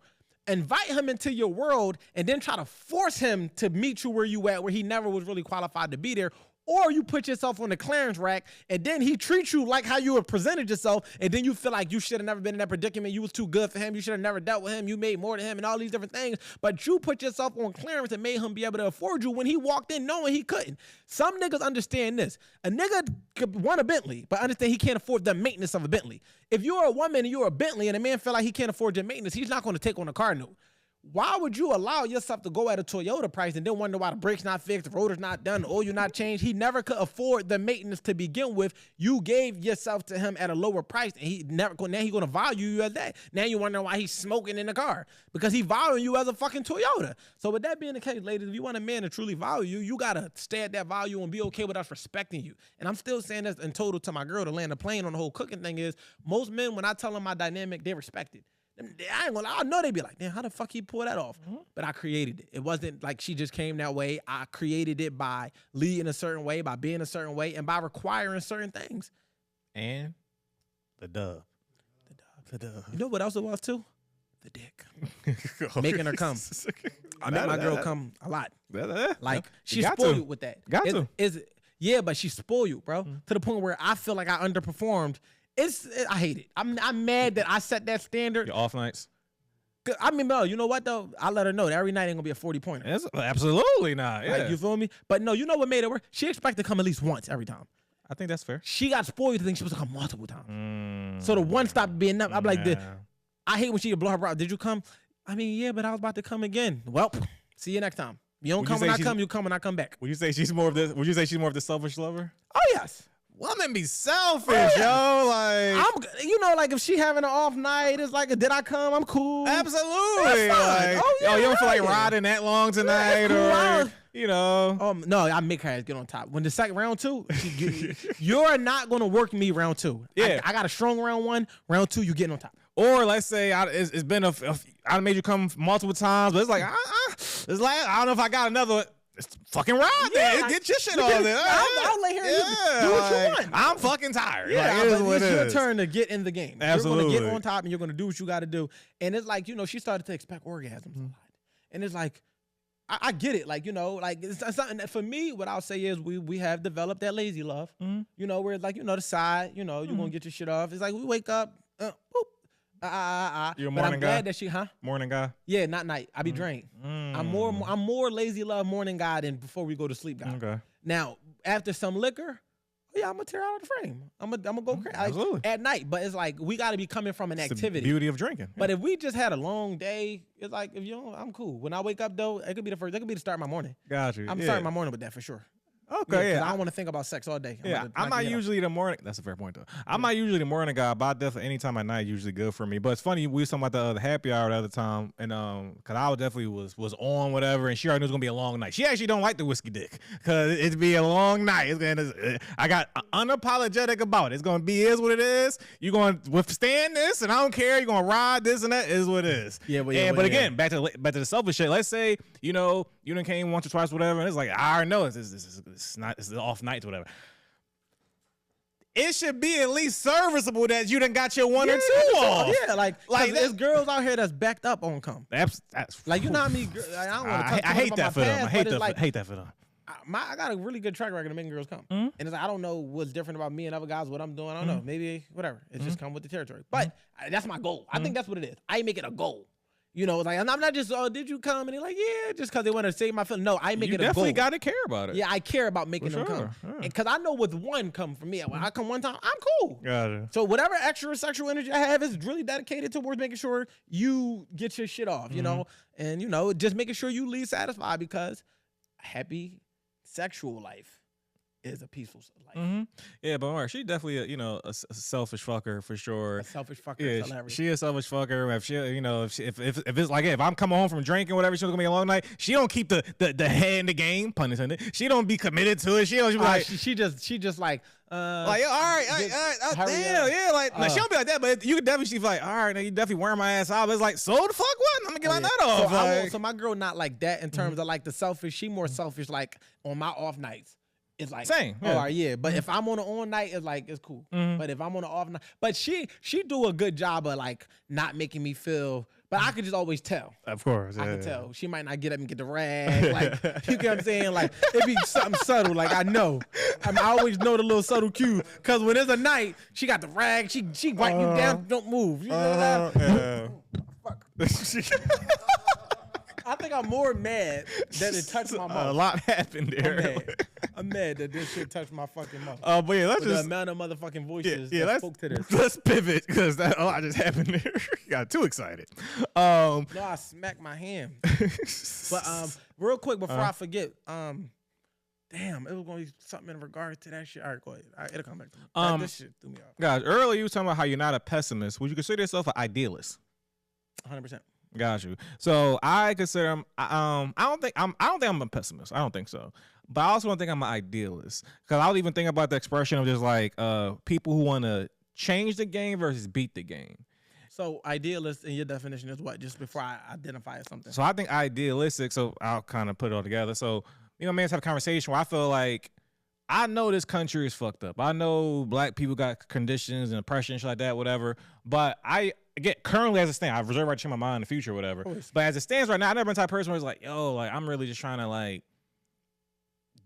Invite him into your world and then try to force him to meet you where you at, where he never was really qualified to be there. Or you put yourself on the clearance rack, and then he treats you like how you have presented yourself, and then you feel like you should have never been in that predicament. You was too good for him. You should have never dealt with him. You made more than him and all these different things. But you put yourself on clearance and made him be able to afford you when he walked in knowing he couldn't. Some niggas understand this. A nigga could want a Bentley, but understand he can't afford the maintenance of a Bentley. If you're a woman and you're a Bentley and a man feel like he can't afford your maintenance, he's not going to take on a car note. Why would you allow yourself to go at a Toyota price and then wonder why the brakes not fixed, the rotor's not done, the oil not changed? He never could afford the maintenance to begin with. You gave yourself to him at a lower price, and he never. Now he's gonna value you as that. Now you wonder why he's smoking in the car because he valuing you as a fucking Toyota. So with that being the case, ladies, if you want a man to truly value you, you gotta stay at that value and be okay with us respecting you. And I'm still saying this in total to my girl to land a plane on the whole cooking thing is most men when I tell them my dynamic, they respect it. I ain't gonna lie. I know they be like, damn, how the fuck he pull that off? But I created it. It wasn't like she just came that way. I created it by leading a certain way, by being a certain way, and by requiring certain things. And the dub. You know what else it was too? The dick. Making her come. I make my girl come a lot. Like she's spoiled with that. Got to. Yeah, but she's spoiled, bro. To the point where I feel like I underperformed. I hate it. I'm mad that I set that standard. Your off nights. I mean, bro, you know what though? I let her know that every night ain't gonna be a 40-pointer. Absolutely not. Yeah. Like, you feel me? But no, you know what made it work? She expected to come at least once every time. I think that's fair. She got spoiled to think she was gonna come multiple times. So the one stopped being enough. I'm like, I hate when she blow her bra. Did you come? I mean, yeah, but I was about to come again. Well, see you next time. You don't come when I come. You come when I come back. Would you say she's more of this? Would you say she's more of the selfish lover? Oh yes. Women be selfish, yo. Like, like if she having an off night, it's like, did I come? I'm cool. Absolutely. Like, you don't feel like riding that long tonight, or No, I make her ass get on top. When the second round two, you're not gonna work me round two. Yeah, I got a strong round one. Round two, you getting on top. Or let's say it's been I made you come multiple times, but it's like it's like I don't know if I got another. It's fucking ride there. Get your shit on there. I'll lay here and do what you want. I'm fucking tired. Yeah, it's your turn to get in the game. Absolutely. You're going to get on top and you're going to do what you got to do. And it's like, she started to expect orgasms a lot. And it's like, I get it. Like, it's something that for me, what I'll say is we have developed that lazy love. Where it's like, the side, you're going to get your shit off. It's like we wake up, boop. You're a morning but I'm guy? glad that she, Morning guy? Yeah, not night. I be drained. I'm more lazy love morning guy than before we go to sleep guy. Okay. Now, after some liquor, I'm gonna tear out of the frame. I'm gonna go crazy at night. But it's like we gotta be coming from an activity. The beauty of drinking. But if we just had a long day, it's like I'm cool. When I wake up though, it could be the start of my morning. Got you. I'm starting my morning with that for sure. Okay, I don't want to think about sex all day. I'm not usually the morning. That's a fair point, though. I'm not usually the morning guy, but definitely any time at night usually good for me. But it's funny, we was talking about the happy hour the other time, and because I definitely was on whatever, and she already knew it was gonna be a long night. She actually don't like the whiskey dick because it'd be a long night. I got unapologetic about it. It's gonna be is what it is. You're gonna withstand this, and I don't care. You're gonna ride this, and that is what it is. But again, back to the selfish shit. Let's say you done came once or twice, whatever, and it's like I already know it's the off nights, whatever. It should be at least serviceable that you done got your one or two off. Yeah, like there's girls out here that's backed up on cum. That's like you know how many. I don't want to. I hate that for them. I hate that for them. I got a really good track record of making girls come, and it's like I don't know what's different about me and other guys. What I'm doing, I don't know. Maybe whatever. It's just come with the territory. But that's my goal. I think that's what it is. I make it a goal. Like I'm not just, did you come? And they're like, yeah, just because they want to save my feelings. No, I make it a goal. You definitely got to care about it. Yeah, I care about making them come. Because I know with one come from me, when I come one time, I'm cool. Got it. So whatever extra sexual energy I have is really dedicated towards making sure you get your shit off, and, just making sure you leave satisfied because a happy sexual life is a peaceful life. Yeah, but Mark, she definitely a selfish fucker for sure. A selfish fucker. Yeah, she a selfish fucker. If she, if it's like if I'm coming home from drinking, whatever, she's gonna be a long night. She don't keep the head in the game, pun intended. She don't be committed to it. She don't. She be like she just like all right, damn, yeah, like now she don't be like that, but you could definitely she's like, all right, now you definitely wearing my ass out. But it's like, so the fuck what? I'm gonna get my nut off. So my girl not like that in terms of like the selfish. She more selfish like on my off nights. It's like same. Yeah. All right, yeah. But if I'm on an on night, it's like it's cool. But if I'm on an off night, but she do a good job of like not making me feel But I could just always tell. Of course. I can tell. She might not get up and get the rag. Like, you get what I'm saying? Like, it'd be something subtle. Like, I know. I always know the little subtle cue. Because when it's a night, she got the rag. She wipe you down. Don't move. You know Yeah. Fuck. I think I'm more mad that it touched my mouth. A lot happened there. I'm mad that this shit touched my fucking mouth. But yeah, let's just the amount of motherfucking voices that let's, spoke to this. Let's pivot because that a lot just happened there. Got too excited. No, I smacked my hand. But real quick before I forget, damn, it was gonna be something in regards to that shit. All right, go ahead. All right, it'll come back to me. This shit threw me off. Guys, earlier you were talking about how you're not a pessimist. Would you consider yourself an idealist? 100%. Got you. So I consider I don't think I'm a pessimist. I don't think so. But I also don't think I'm an idealist. Because I don't even think about the expression of just like people who want to change the game versus beat the game. So idealist in your definition is what? Just before I identify as something. So I think idealistic, so I'll kind of put it all together. So, you know, man, have a conversation where I feel like I know this country is fucked up. I know black people got conditions and oppression and shit like that, whatever. But currently as it stands, I reserve right to change my mind in the future, whatever. But as it stands right now, I've never been the type of person who's like, yo, like I'm really just trying to like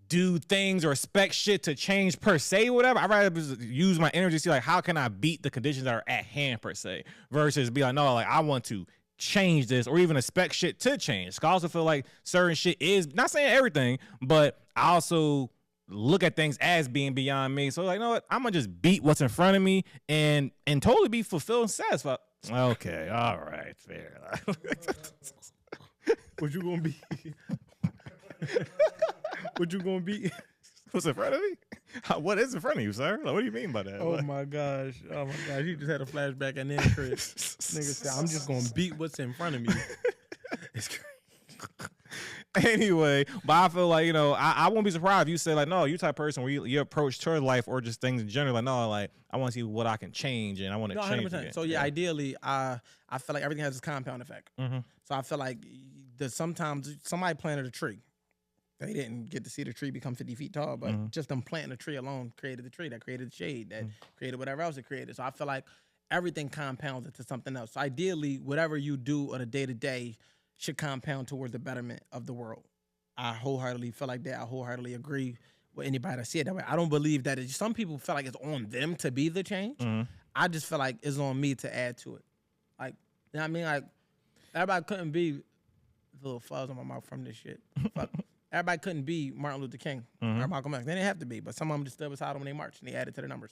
do things or expect shit to change per se, whatever. I'd rather use my energy to see like how can I beat the conditions that are at hand per se, versus be like, no, like I want to change this or even expect shit to change. I also feel like certain shit is not saying everything, but I also look at things as being beyond me. So like, you know what? I'm gonna just beat what's in front of me and totally be fulfilled and satisfied. Okay, all right, fair. What you gonna be? What you gonna be? What's in front of me? What is in front of you, sir? Like, what do you mean by that? Oh my gosh. You just had a flashback and then Chris. Nigga said, I'm just gonna beat what's in front of me. It's crazy. Anyway, but I feel like, you know, I won't be surprised if you say like, no, you type of person where you approach toward life or just things in general, like, no, like I want to see what I can change and I want to change. 100%. So yeah, ideally, I feel like everything has this compound effect. Mm-hmm. So I feel like sometimes somebody planted a tree. They didn't get to see the tree become 50 feet tall, but just them planting a tree alone created the tree, that created the shade, that created whatever else it created. So I feel like everything compounds into something else. So ideally, whatever you do on a day-to-day should compound towards the betterment of the world. I wholeheartedly feel like that. I wholeheartedly agree with anybody that see it that way. I don't believe that some people feel like it's on them to be the change. I just feel like it's on me to add to it. Like, you know what I mean? Like, everybody couldn't be a little fuzz on my mouth from this shit. Fuck. Everybody couldn't be Martin Luther King or Malcolm X. They didn't have to be, but some of them just stood beside them when they marched and they added to the numbers.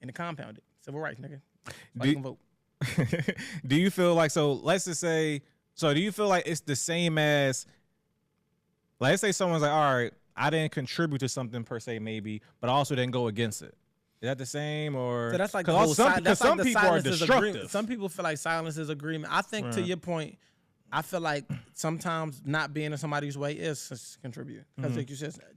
And it compounded. Civil rights, nigga. So you can vote. Do you feel like, so let's just say, so do you feel like it's the same as, like, let's say someone's like, all right, I didn't contribute to something per se maybe, but I also didn't go against it. Is that the same or? So that's like because some people are destructive. Some people feel like silence is agreement. I think to your point, I feel like sometimes not being in somebody's way is contribute. Because like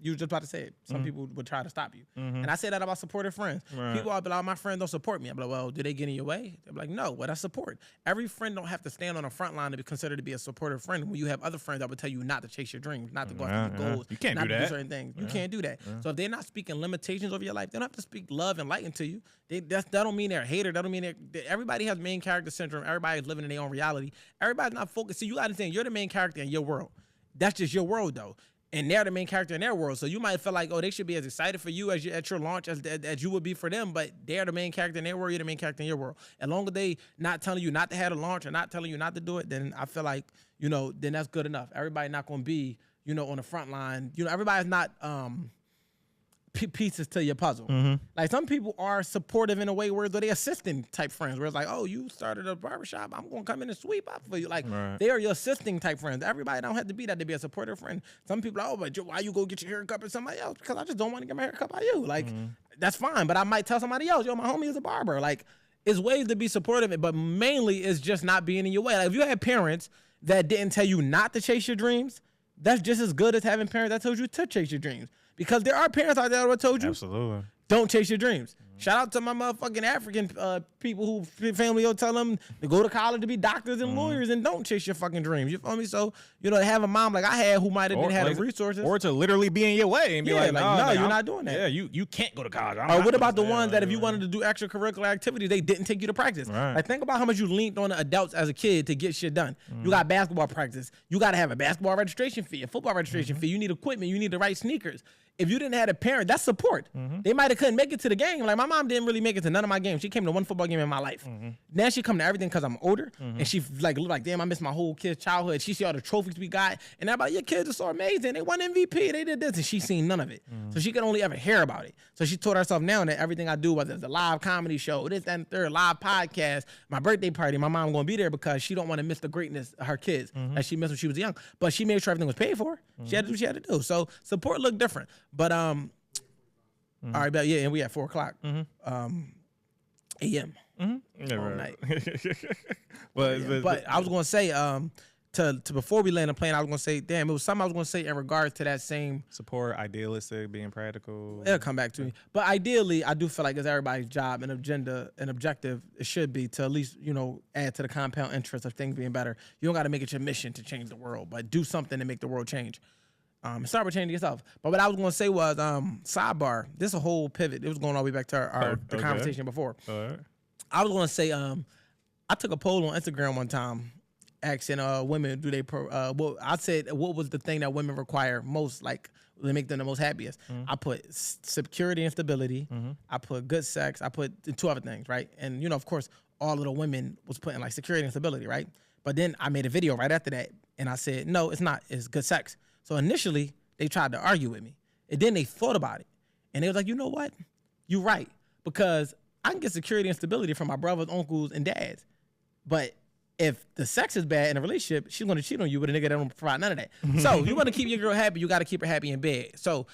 you were just about to say it. Some people would try to stop you. And I say that about supportive friends. People are like, my friends don't support me. I'm like, well, do they get in your way? They're like, no, well, that's support. Every friend don't have to stand on the front line to be considered to be a supportive friend. When you have other friends that would tell you not to chase your dreams, not to go after your goals, you can't not do to that. do certain things. You can't do that. So if they're not speaking limitations over your life, they don't have to speak love and light into you. That don't mean they're a hater. That don't mean everybody has main character syndrome. Everybody's living in their own reality. Everybody's not focused. See, you got to understand, you're the main character in your world. That's just your world, though. And they're the main character in their world. So you might feel like, oh, they should be as excited for you at your launch as you would be for them, but they're the main character in their world, you're the main character in your world. As long as they not telling you not to have a launch or not telling you not to do it, then I feel like, you know, then that's good enough. Everybody not going to be, you know, on the front line. You know, everybody's not pieces to your puzzle. Like some people are supportive in a way where they're assisting type friends, where it's like, oh, you started a barbershop, I'm gonna come in and sweep up for you. Like they are your assisting type friends. Everybody don't have to be that to be a supportive friend. Some people are, oh, but why you go get your hair cut by somebody else? Because I just don't want to get my hair cut by you. Like that's fine, but I might tell somebody else, yo, my homie is a barber. Like it's ways to be supportive, but mainly it's just not being in your way. Like if you had parents that didn't tell you not to chase your dreams, that's just as good as having parents that told you to chase your dreams. Because there are parents out there that told you, absolutely, don't chase your dreams. Shout out to my motherfucking African people who family will tell them to go to college to be doctors and lawyers and don't chase your fucking dreams. You feel me? So, you know, to have a mom like I had who might have didn't have the resources. Or to literally be in your way and be like, no, you're not doing that. Yeah, you can't go to college. Or what about the ones that if you wanted to do extracurricular activities, they didn't take you to practice? Right. Like, think about how much you leaned on the adults as a kid to get shit done. You got basketball practice. You got to have a basketball registration fee, a football registration fee. You need equipment. You need the right sneakers. If you didn't have a parent, that's support. They might have couldn't make it to the game. Like, my mom didn't really make it to none of my games. She came to one football game in my life. Now she come to everything because I'm older. And she like look like, damn, I missed my whole kid's childhood. She see all the trophies we got. And everybody, your kids are so amazing. They won MVP. They did this. And she seen none of it. So she could only ever hear about it. So she told herself now that everything I do, whether it's a live comedy show, this, that, and third, live podcast, my birthday party, my mom going to be there because she don't want to miss the greatness of her kids that she missed when she was young. But she made sure everything was paid for. She had to do what she had to do. So support looked different. But all right, but yeah, and we at 4 o'clock a.m. Yeah, all right. night. But I was gonna say to before we land the plane, I was gonna say, damn, it was something I was gonna say in regards to that same support, idealistic, being practical. It'll come back to me. But ideally, I do feel like it's everybody's job and agenda and objective. It should be to at least, you know, add to the compound interest of things being better. You don't got to make it your mission to change the world, but do something to make the world change. Start with changing yourself. But what I was going to say was, sidebar, this is a whole pivot. It was going all the way back to the conversation before. All right. I was going to say, I took a poll on Instagram one time asking women, do they, I said, what was the thing that women require most, like, they make them the most happiest? I put security and stability. I put good sex. I put 2 other things, right? And, you know, of course, all of the women was putting, like, security and stability, right? But then I made a video right after that, and I said, no, it's not. It's good sex. So initially, they tried to argue with me. And then they thought about it. And they was like, you know what? You're right. Because I can get security and stability from my brothers, uncles, and dads. But if the sex is bad in a relationship, she's going to cheat on you with a nigga that don't provide none of that. So you want to keep your girl happy, you got to keep her happy in bed. So,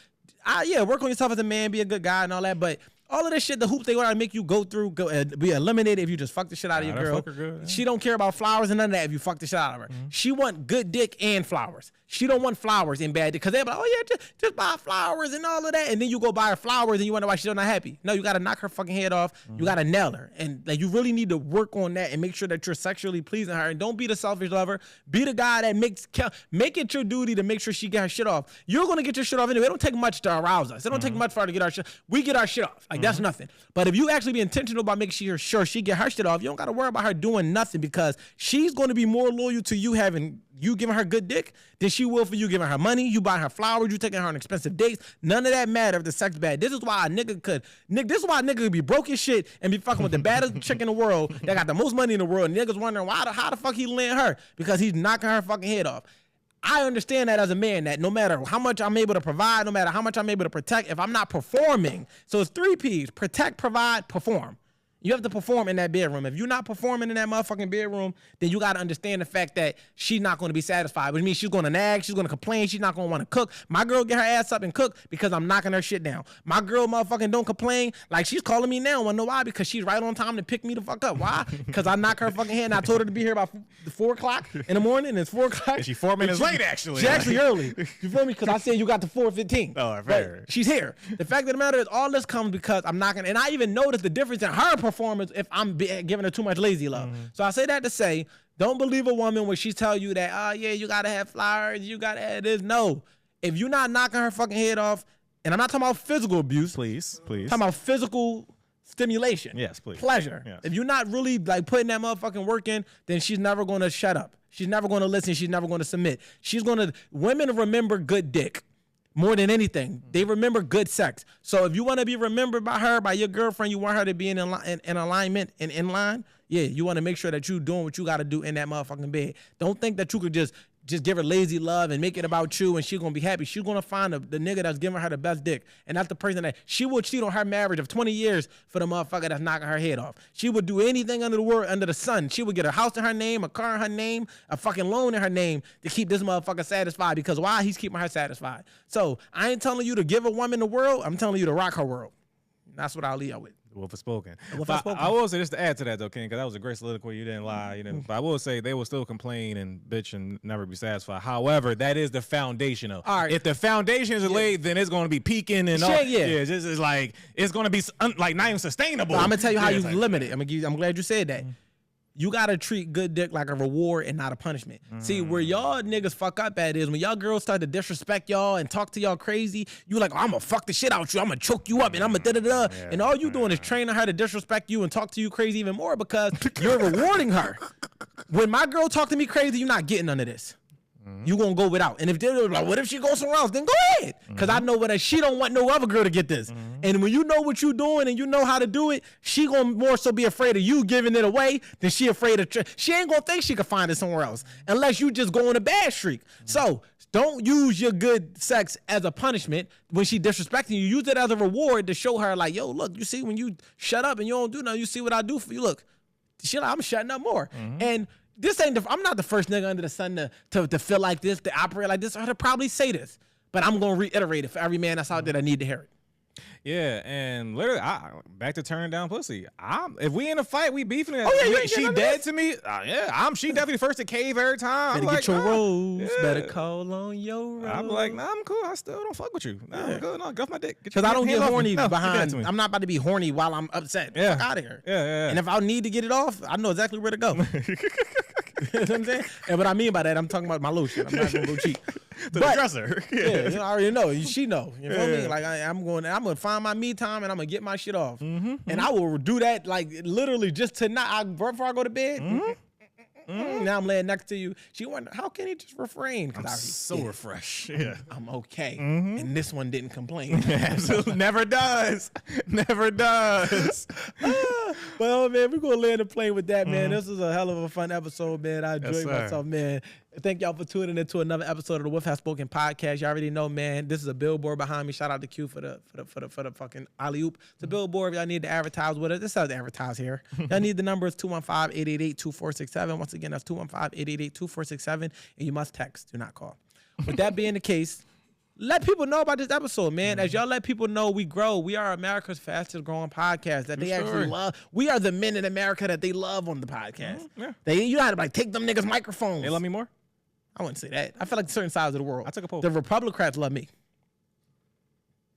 work on yourself as a man, be a good guy and all that. But all of this shit, the hoops they want to make you go through, be eliminated if you just fuck the shit out of your girl. She don't care about flowers and none of that if you fuck the shit out of her. She want good dick and flowers. She don't want flowers and bad dick. Because they're like, oh yeah, just buy flowers and all of that. And then you go buy her flowers and you wonder why she's not happy. No, you got to knock her fucking head off. You got to nail her. And like you really need to work on that and make sure that you're sexually pleasing her. And don't be the selfish lover. Be the guy that make it your duty to make sure she get her shit off. You're going to get your shit off anyway. It don't take much to arouse us. It don't take much for her to get our shit. We get our shit off. Like that's nothing. But if you actually be intentional about making sure she get her shit off, you don't got to worry about her doing nothing because she's going to be more loyal to you having you giving her good dick than she will for you giving her money, you buying her flowers, you taking her on expensive dates. None of that matter if the sex bad. This is why a nigga could be broke as shit and be fucking with the baddest chick in the world that got the most money in the world. And niggas wondering how the fuck he land her because he's knocking her fucking head off. I understand that as a man, that no matter how much I'm able to provide, no matter how much I'm able to protect, if I'm not performing, so it's 3 P's: protect, provide, perform. You have to perform in that bedroom. If you're not performing in that motherfucking bedroom, then you got to understand the fact that she's not going to be satisfied, which means she's going to nag, she's going to complain, she's not going to want to cook. My girl get her ass up and cook because I'm knocking her shit down. My girl motherfucking don't complain. Like she's calling me now. Wanna know why? Because she's right on time to pick me the fuck up. Why? Because I knock her fucking head and I told her to be here about 4 o'clock in the morning and it's 4 o'clock. And she's 4 minutes late actually. She's actually early. You feel me? Because I said you got the 4:15. Oh, fair. She's here. The fact of the matter is all this comes because I'm knocking, and I even noticed the difference in her performance if I'm giving her too much lazy love. So I say that to say, don't believe a woman when she tell you that, oh yeah, you gotta have flowers, you gotta have this. No, if you're not knocking her fucking head off, and I'm not talking about physical abuse. Please. I'm talking about physical stimulation. Yes, please. Pleasure. Yes. If you're not really like putting that motherfucking work in, then she's never gonna shut up. She's never gonna listen. She's never gonna submit. Women remember good dick. More than anything, they remember good sex. So if you want to be remembered by her, by your girlfriend, you want her to be in alignment and in line, yeah, you want to make sure that you doing what you got to do in that motherfucking bed. Don't think that you could just give her lazy love and make it about you and she's going to be happy. She's going to find the nigga that's giving her the best dick. And that's the person that she would cheat on her marriage of 20 years for the motherfucker that's knocking her head off. She would do anything under the sun. She would get a house in her name, a car in her name, a fucking loan in her name to keep this motherfucker satisfied because why? He's keeping her satisfied. So I ain't telling you to give a woman the world. I'm telling you to rock her world. That's what I'll leave you with. The Wolf has spoken. Wolf has spoken. I will say, just to add to that, though, King, because that was a great soliloquy. You didn't lie. You didn't. But I will say they will still complain and bitch and never be satisfied. However, that is the foundation of. All right. If the foundation is laid, then it's going to be peaking and all. Yeah. It's like it's going to be like not even sustainable. I'm gonna tell you how you limit it. I'm glad you said that. You gotta treat good dick like a reward and not a punishment. See, where y'all niggas fuck up at is when y'all girls start to disrespect y'all and talk to y'all crazy, you like, oh, I'm gonna fuck the shit out you, I'm gonna choke you up, and I'm gonna da-da-da. And all you doing is training her to disrespect you and talk to you crazy even more because you're rewarding her. When my girl talk to me crazy, you're not getting none of this. You gonna go without. And if they're like, what if she goes somewhere else? Then go ahead. Because I know what she don't want no other girl to get this. And when you know what you doing and you know how to do it, she gonna more so be afraid of you giving it away than she afraid of. She ain't gonna think she can find it somewhere else unless you just go on a bad streak. So don't use your good sex as a punishment when she disrespecting you. Use it as a reward to show her like, yo, look, you see when you shut up and you don't do nothing, you see what I do for you. Look, she like, I'm shutting up more. And this ain't I'm not the first nigga under the sun to feel like this, to operate like this, or to probably say this. But I'm going to reiterate it for every man that's out there that need to hear it. Yeah, and literally, back to turning down pussy. If we in a fight, we beefing it. Oh, yeah, she dead to me. She definitely first to cave every time. Better I'm get like, your rose. Better call on your rose. I'm like, nah, I'm cool. I still don't fuck with you. Nah, I'm good. No, get off my dick. Because I don't get horny behind. I'm not about to be horny while I'm upset. Yeah. Fuck out of here. Yeah. And if I need to get it off, I know exactly where to go. You know what I'm saying? And what I mean by that, I'm talking about my lotion. I'm not gonna go cheap. The dresser. Yeah, I already know. She know. You feel me? Like I'm gonna find my me time and I'm gonna get my shit off. And I will do that like literally just tonight. Before I go to bed. Now I'm laying next to you. She wonder how can he just refrain? I'm so refreshed. Yeah, I'm okay. And this one didn't complain. Absolutely, never does. Never does. Well, man, we're gonna land the plane with that, man. This was a hell of a fun episode, man. I enjoyed myself, man. Thank y'all for tuning into another episode of the Wolf Has Spoken podcast. Y'all already know, man. This is a billboard behind me. Shout out to Q for the fucking alley oop. It's a billboard. If y'all need to advertise with it, this is to advertise here. Y'all need the number is 215-888-2467. Once again, that's 215-888-2467, and you must text. Do not call. With that being the case, let people know about this episode, man. As y'all let people know we grow, we are America's fastest growing podcast that they actually love. We are the men in America that they love on the podcast. You know how to like take them niggas microphones. They love me more? I wouldn't say that. I feel like certain sides of the world. I took a poll. The Republicrats love me.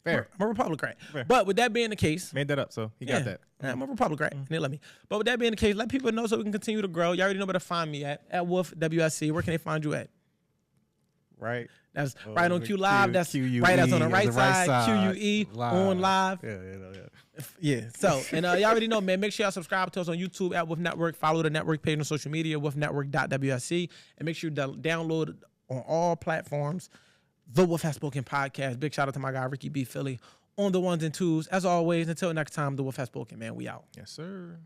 Fair. I'm a Republican. Fair. But with that being the case, made that up, so he got that. I'm a Republican, and they love me. But with that being the case, let people know so we can continue to grow. You already know where to find me at Wolf WSC. Where can they find you at? Right. That's right on Q Live. That's Q-U-E, right. That's on the right side. QUE on live. Yeah. So, and y'all already know, man. Make sure y'all subscribe to us on YouTube at Wolf Network. Follow the network page on social media, wolfnetwork.wsc, and make sure you download on all platforms the Wolf Has Spoken podcast. Big shout out to my guy Ricky B. Philly on the ones and twos. As always, until next time, the Wolf Has Spoken, man. We out. Yes, sir.